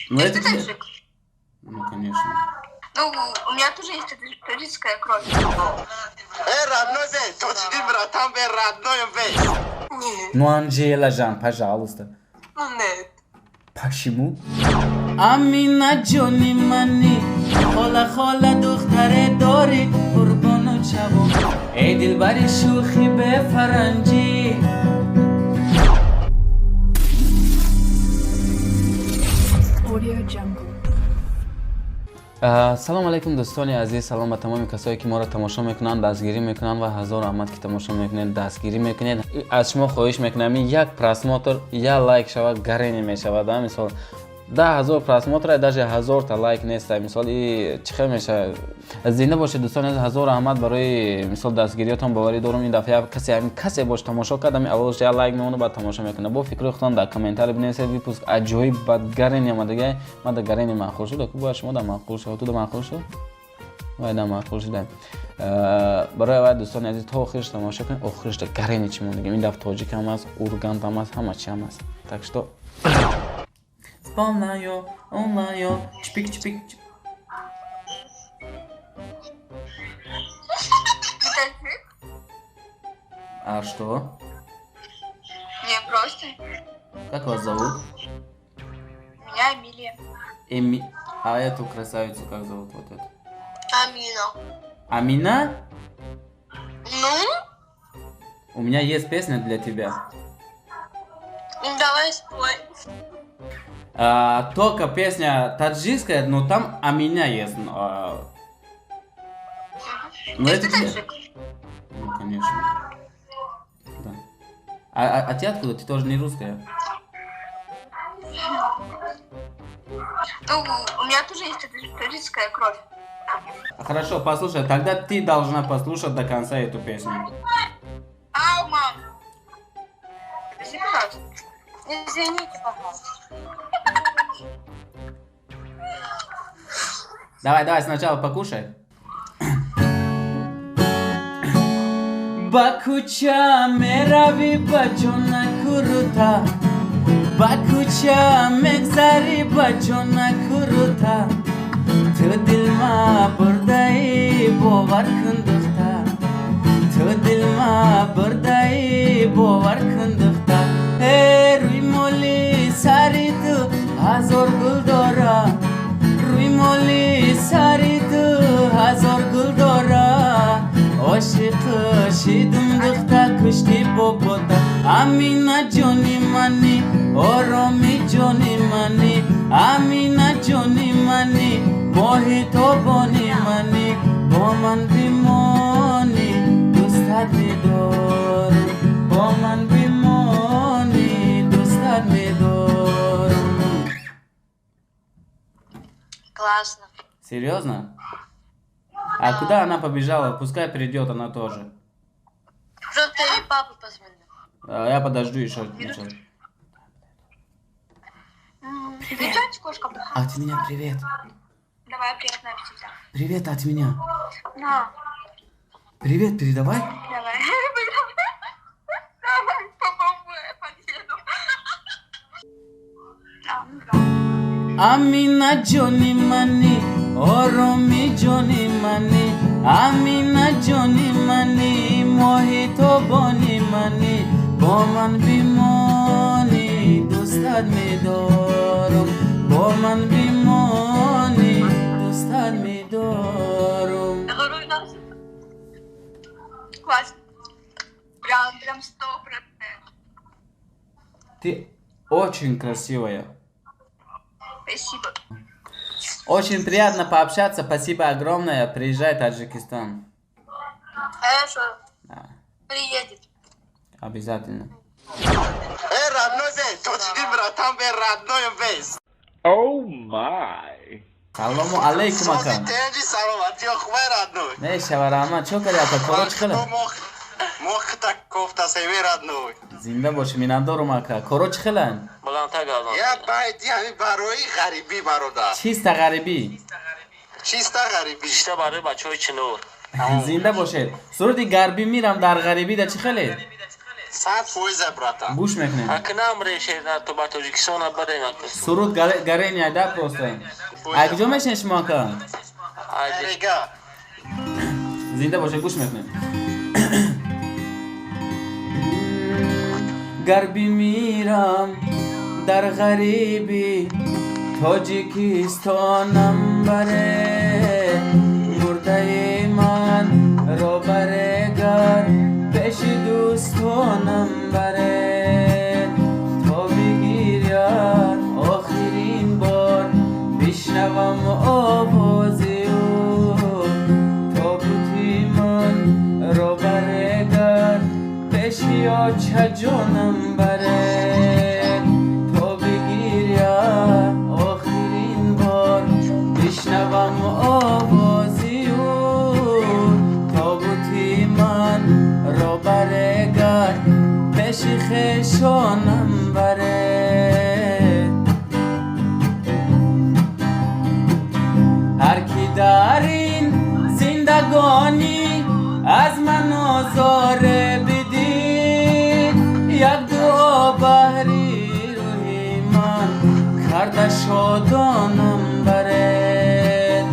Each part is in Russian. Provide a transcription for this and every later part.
Ну, Есть это тебе... таджик? Ну, конечно. Ну, у меня тоже есть таджикская кровь. родной весь, точно братан, родной весь. Нет. Ну, Анжела Жан, пожалуйста. Ну, нет. Почему? Амина Джони Мани, хола хола духтаре дори, курбану чаву. Эй, дилбари шухи бе фаранджи. Audio Jungle. салом алейкум дӯстони азиз, салом ба тамоми касое ки моро тамошо мекунанд, дастгирӣ мекунанд ва ҳазор раҳмат ки тамошо мекунед, дастгирӣ мекунед. Аз шумо хоҳиш мекунам як просмотр, я лайк шавад гарене мешавад. Мисол 10,000 просмотр, даже 1000 та лайк нест. Мисол чӣ хел меша? Зинда бошед дӯстони, ҳазор раҳмат барои мисол дастгириётон боварӣ дорум. ин дафъа касе бош тамошо кардам, аввалш я лайк меону баъд тамошо мекунам. Бо фикри худтон дар комментарий бинависед, бипуск аҷоиб бад гарене омадага. Ман дар гарене маъқул шуда, ку бояд шумо дар маъқул шуд. Ту дар маъқул шуд? Вай дар маъқул шудам. Барои вай дӯстони азиз та охириш тамошо кунед. Охириш дар гарене чӣ мондагам. Ин дафъа тоҷик ҳам аст, ургант ҳам аст, ҳама чӣ ҳам аст. Так что Сполнаю, онлаю, чпик-чпик. Ты таджик? А что? Не, просто. Как вас зовут? Меня Эмилия. А эту красавицу как зовут? Вот эту? Амина. Амина? Ну? У меня есть песня для тебя. Давай спой. Только песня таджикская, но там Амина есть. Но это Ты тебе. таджик? Ну, конечно. Да. А ты откуда? Ты тоже не русская? Ну, у меня тоже есть таджикская кровь. Хорошо, послушай. Тогда ты должна послушать до конца эту песню. Ау, мам. Прости, пожалуйста. Извините, пожалуйста. Давай, сначала покушай. Бакуча мерави бачона курута, бакуча мегзари бачона курута. Ту дилма бурдаи бовар кун духта, ту дилма бурдаи бовар кун духта. Руи моли сари ту ҳазор гул дора, руи моли сари ту ҳазор гул дора. Ошиқ шидум духта кушти бобота. Амина ҷони мани, ороми ҷони мани. Амина ҷони мани, моҳи тобони мани. Бо ман бимони, дӯстат медорам. Бо ман бимони, дӯстат медорам. Классно. Серьезно? А куда она побежала? Пускай придет она тоже. Просто ей папа позвонил. Я подожду еще минут. Привет. Кошка. От меня привет. Давай, приятного аппетита. Привет от меня. На. Привет, передавай. Давай. Давай, попробуй, я подъеду. Amina Johnny Money, Oromi Johnny Money. Amina Johnny Money, Mojito Boni Money. Boman bimoni, dostad medorum. Boman bimoni, dostad medorum. Классно. Прям 100%. Ты очень красивая. Спасибо. Очень приятно пообщаться. Спасибо огромное. Приезжай в Таджикистан. Хорошо. Да, Приедет. обязательно. родной весь, точно братан, родной весь. Oh my. Салому алейкум акам. Тенджи саламати, хубай родной. Не, шаварама, чё карята? Короче, хела. Мох так кофта север родной. Зинда боши, минадорум ака. Короче, хела. Я байди ами барои гариби бародар. Чиста гариби. Чиста гариби. بیشتر برای بچه های چنور Зинда бошед. Суруди гарби мирам дар гариби да чӣ хеле? 100%, братан. Гуш мекунем. А к нам решили на то ба Тоҷикистон барем. Суруд гарения, да, просто. А куҷо мешинед шумо ака? Айрега. Зинда боша, гуш мекунем. Гар бимирам дар ғариби Тоҷикистонам баре мурдаи ман ро баре гар пеши дӯстонам баре то бигиряд охирин бор бишнавам овози ӯ тобути ман ро баре гар пеши оча ҷонам баре то бигиряд охирин бор бишнавам овози ӯ тобути ман ро баре гар пеши хешонам баре ҳар ки дар ин зиндагонӣ аз ман озоре бидид як дуо баҳри рӯҳи ман карда шодонам баред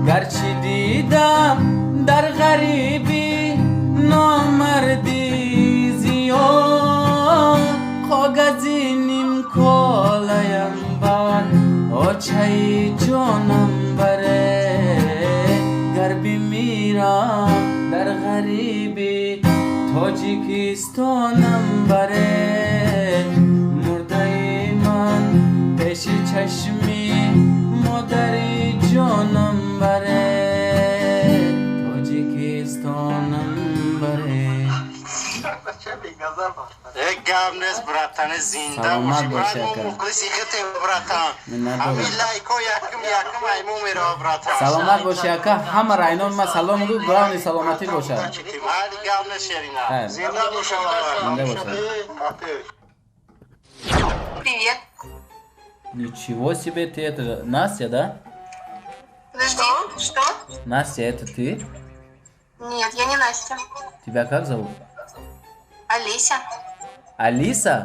гарчи дидам дар ғарибӣ номарди зиёд когази нимколаям бар очаи ҷонам баред гар бимирам дар ғарибӣ Тоҷикистонам баред мурдаи ман пеши чашми модари ҷонам баред Тоҷикистонам баред. гап нест, братан, зинда Саломат боши. боши, Брат, мо ака. мухлиси хите, братан. Миннатдорам. Ҳамин лайко якм аймон меро, братан. Саломат боши ака, ҳама райнон ма салом гӯ, главни саломатӣ бошад. Ҳали гап нест, шерина. Ҳай. Зинда боша, Зинда боша. Привет. Ничего себе, ты это Настя, да? Подожди. Что? Настя, это ты? Нет, я не Настя. Тебя как зовут? Олеся. Алиса?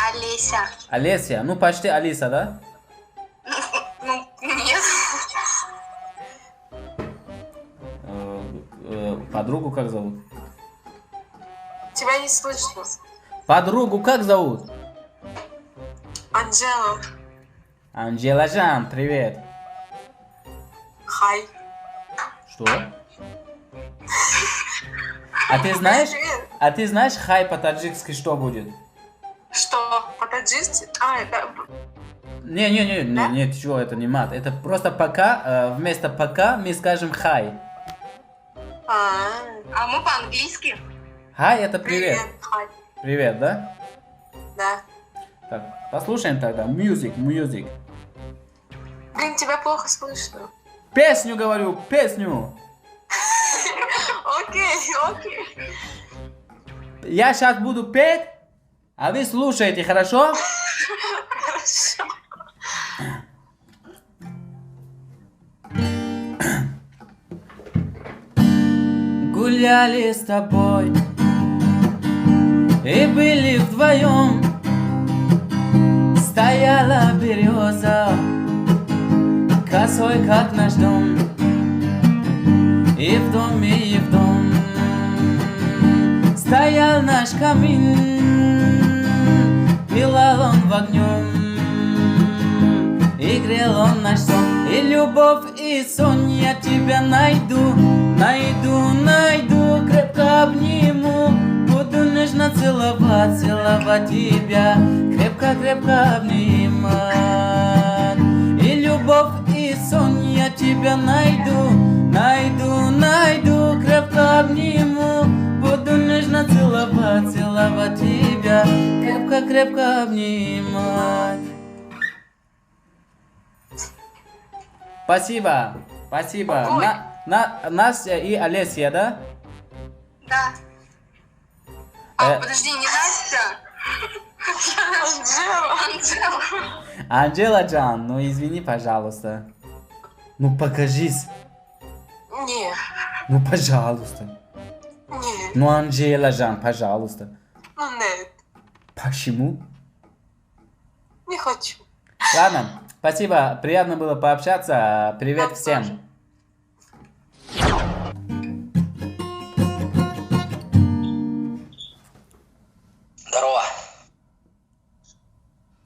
Олеся. Олеся, ну почти Алиса, да? Ну, нет. Подругу как зовут? Тебя не слышно. Подругу как зовут? Анжела. Анжела Жан, привет. Хай. Что? А ты знаешь хай по-таджикски что будет? Что? По-таджикски? Это... Не, чего, это не мат. Это просто пока, вместо пока мы скажем хай. А мы по-английски? Хай это привет. Хай. Привет, да? Да. Так, послушаем тогда. Music. Блин, тебя плохо слышно. Песню говорю, песню. Окей. Я сейчас буду петь, а вы слушаете, хорошо? Хорошо. Гуляли с тобой и были вдвоем. Стояла береза косой, как наш дом. И в дом стоял наш камин, пылал он в огнем, и грел он наш сон. И любовь, и сон я тебя найду, крепко обниму, буду нежно целовать тебя, крепко обнимать. И любовь, и сон я тебя найду, крепко обниму, буду нежно целовать тебя, крепко обнимать. Спасибо. Ой. Настя и Олеся, да? Да. Подожди, не Настя. Анжела. Анжела Джан, ну извини, пожалуйста. Ну покажись. Не. Ну пожалуйста. Не. Ну Анжела Жан, пожалуйста. Ну нет, Почему? не хочу. Ладно, спасибо, приятно было пообщаться. Привет Вам всем. тоже. Здорово.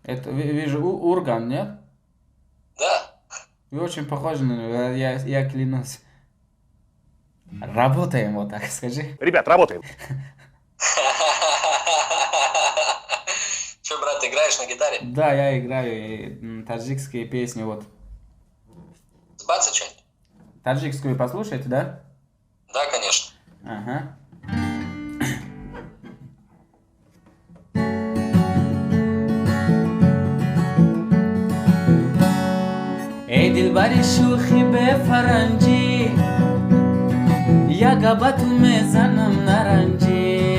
Это, вижу, Урган, нет? Да? Вы очень похожи на него, я клянусь. Работаем, вот так скажи. Ребят, работаем. Че, брат, играешь на гитаре? Да, я играю таджикские песни, вот. Сбаться что-нибудь? Таджикскую послушаете, да? Да, конечно. Ага. ای دلبری شوخی به فرنجی یا گبتو میزنم نرنجی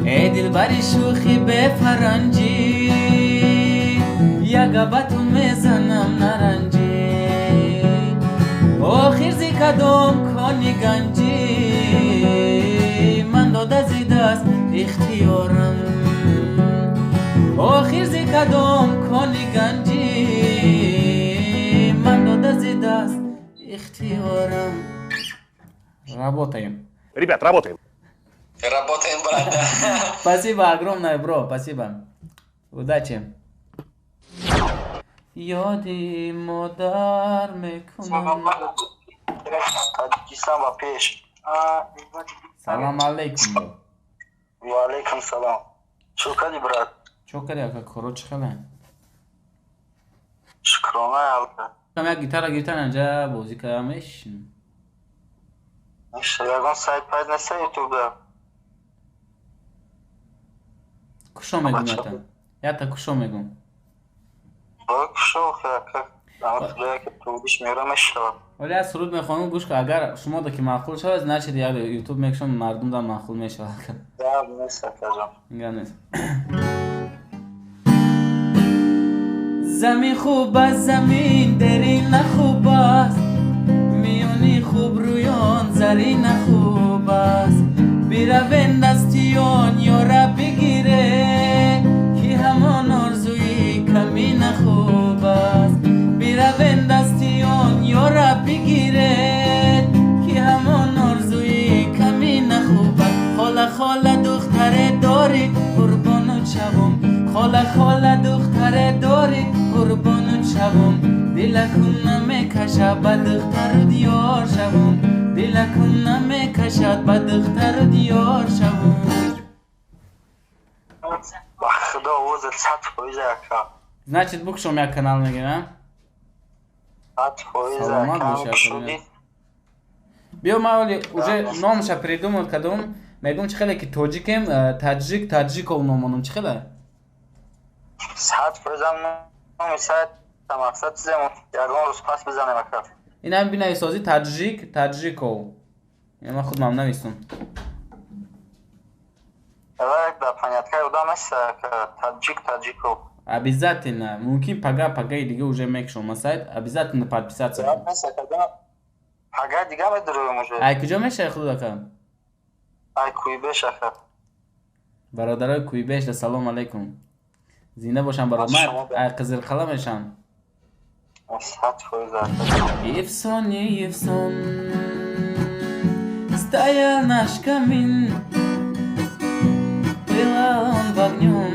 ای دلبری شوخی به فرنجی یا گبتو میزنم نرنجی آخر زی کدوم کنی گنجی من داده زی دست اختیارم آخر زی کدوم کنی گنجی من داده زی دست اختیارم Работаем. Ребят, работаем. Работаем, брат, да. Спасибо огромное, бро, спасибо. Удачи. یادی مادر میکنم Таджикистан ва пеш. سلام علیکم برو Ва алейкум салом. Чо кади, брат? چو کردی اکا کروچ خیلی Шукрона алка. کم یک گیتار اینجا بازی کردمش Ниша, ягон сайт пайд неса ютубда. کشو میگم یا تا کشو میگم Ба кушо как? Ама худая ки тубиш мера мешава. ولی از سرود میخوانم گوش که اگر شما دا که معقول شود значит یا یوتیوب میکشم مردم دا معقول میشود Да, неса кажам. میگم نیست زمین خوب از زمین درین خوب است میونی خوب رویان زرین خوب است بیروین دستیان یارا بگیره که همان آرزوی کمین خوب است بیروین دستیان یارا بگیره که همان آرزوی کمین خوب است خاله خاله دختر داری قربانت شوم خاله خاله دختر داری قربانت شوم دلکم نمیکشد به دختر دیار شوم دلکم نمیکشد به دختر دیار شوم Ба худо овозат 100% ака. значит букшом як канал میگیرم 100% Саламат ака. бошад, Кушуди. بیا ما ولی уже номша придумал кадом میگم چه خیلی که توجیکم таджиков номонум چه خیلی 100% намисад тамақсад чизем. Ягон рӯз пас бизанем ака. این هم بینایی سازی таджиков من خودم نویستم Давай да понятка уда неса ака. Таджиков. обязательно мумкин пага и دیگه уже میکشم сайт обязательно подписаться Да, неса ака. Ага, дига медурем уже. ай کجا میشه خدا کم Ай куйбеш ака. برادرای کویبش ده سلام علیکم زینده باشم برادر من قزل قلمشم 100% ака. Евсон стоял наш камин пылал он в огнем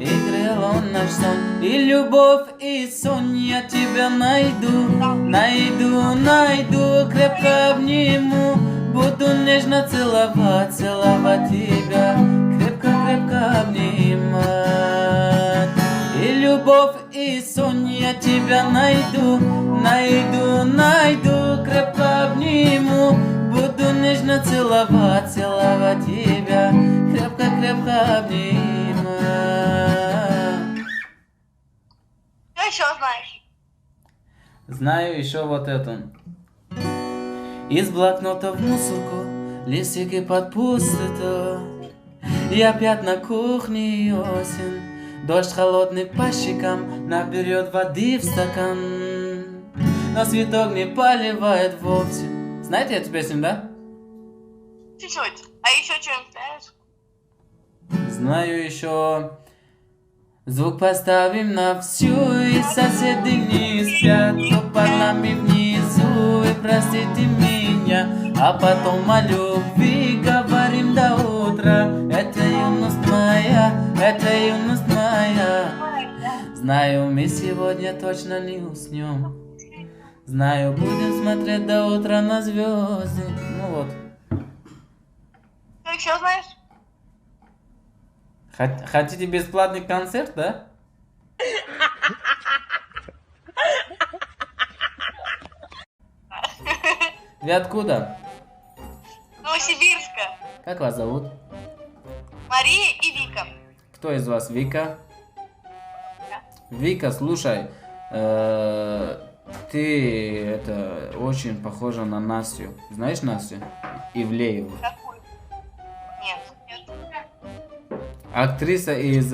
и грел он наш сон и любовь и сон я тебя найду крепко обниму буду нежно целовать тебя крепко обнимать и любовь и сон я тебя найду крепко обниму буду нежно целовать тебя крепко обнимать Что еще знаешь? знаю еще вот это из блокнота в мусорку листики под пусто и опять на кухне осень дождь холодный по щекам наберет воды в стакан но цветок не поливает вовсе знаете эту песню, да? Чуть-чуть. А еще что-нибудь знаешь? Знаю еще. Звук поставим на всю, и соседи не спят, кто под нами внизу, и простите меня, а потом о любви говорим до утра. Это юность моя, это юность моя. Знаю, мы сегодня точно не уснем. Знаю, будем смотреть до утра на звезды. Ну вот. Что еще знаешь? Хотите бесплатный концерт, да? Вы откуда? Новосибирска. Как вас зовут? Мария и Вика. Кто из вас Вика? Вика, слушай, ты это очень похожа на Настю. Знаешь Настю? Ивлееву. Какую? Нет. Актриса из...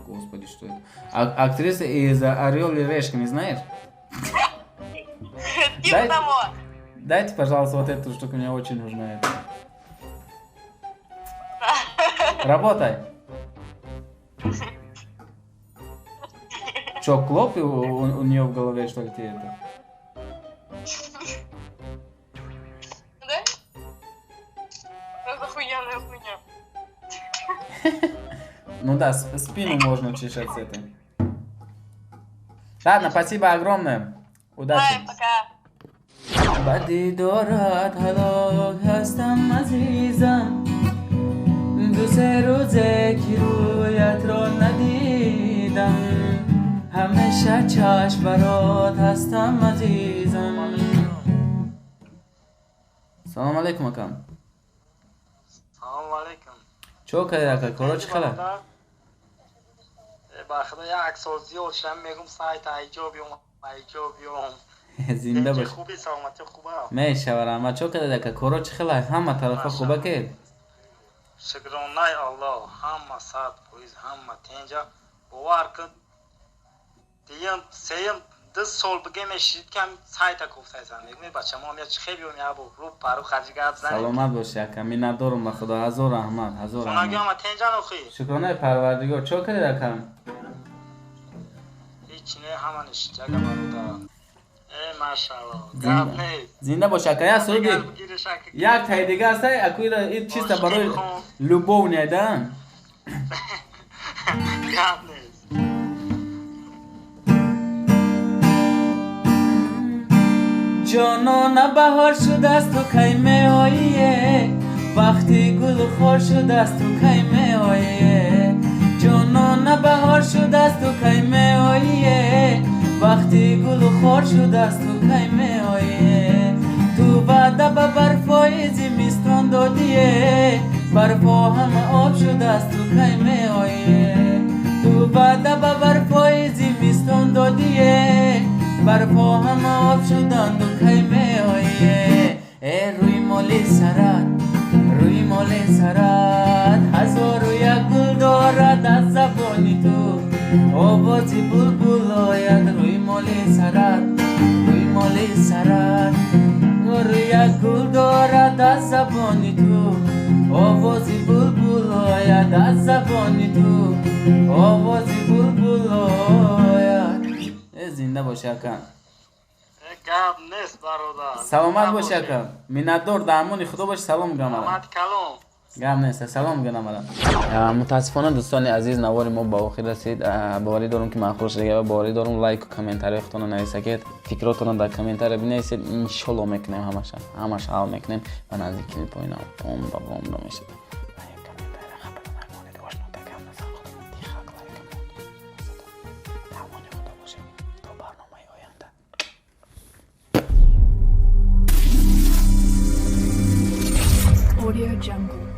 Господи, что это? Актриса из «Орел и решка», не знаешь? Типа того. Дайте, пожалуйста, вот эту штуку, мне очень нужна. Это. Работай. Че, клоп у нее в голове, что ли, тебе это? Да? Это охуенная хуйня. Ну да, спину можно чешать с этой. Ладно, спасибо огромное. Удачи. Давай, пока. بدی دارد حالا هستم عزیزم دو سه روزه که رویت را ندیدم همیشه چشم برات هستم عزیزم سلام علیکم اکام Салам алейкум. چو کردی اکا کروچ خلا با خدا یه عکس‌ها زیاد شدم میگم سایت ایجابیوم زنده باش خوبی سلامتی خوبه میشورم ما چو کردی اکا کروچ خلا همه طرفا خوبه که شکرانه الله همه صد پویز همه تینجا باور کن دیگه سیم 2 سال بگه میشید کم سایت کوفته زن میگم بچه ما میاد خیلی میاد رو پارو خرج گرد زن سلامت باش اکا میندارم به خدا هزار رحمت هزار خونگی رحمت همه تینجا نخوی شکرانه پروردگار چو کردی اکا هیچ نه همانش جگه برو ای ماشاءالله گپ نیست زنده باش اکا یا سودی بگیره شکل یک تای دیگه است اکوی را این چیستا برای لوبو نیدن گپ نیست جانان بهار شده است تو کی میآیی وقتی گل خار شده است تو کی میآیی جانان بهار شده است تو کی میآیی وقتی گل خار شده است تو کی میآیی تو وعده به برفای زمستان دادی برفا همه آب شده است تو کی میآیی تو وعده به برفای زمستان دادی برفا همه آب شدن تو کی میآیی روی مال سرت روی مال سرت هزار و یک گل دارد از زبانی تو آوازی بلبل آید روی مال سرت روی مال سرت روی یک گل دارد از زبانی تو آوازی بلبل آید از زبانی تو آوازی بلبل آید زنده باشه اکا گپ نیست برادر سلامت باشه اکا منتدار دامونی خدا باشه سلام میگم سلامت کلام گم نیست سلام میگم متاسفانه دوستان عزیز نوار ما با آخر رسید باوری دارم که معقول شده و باوری دارم لایک و کامنتاری خودتون نویسید فکراتون در کامنتاری بنویسید ان شاء الله میکنیم همش حال میکنیم و نزدیک کلیپ اینا بوم میشه Audio Jungle.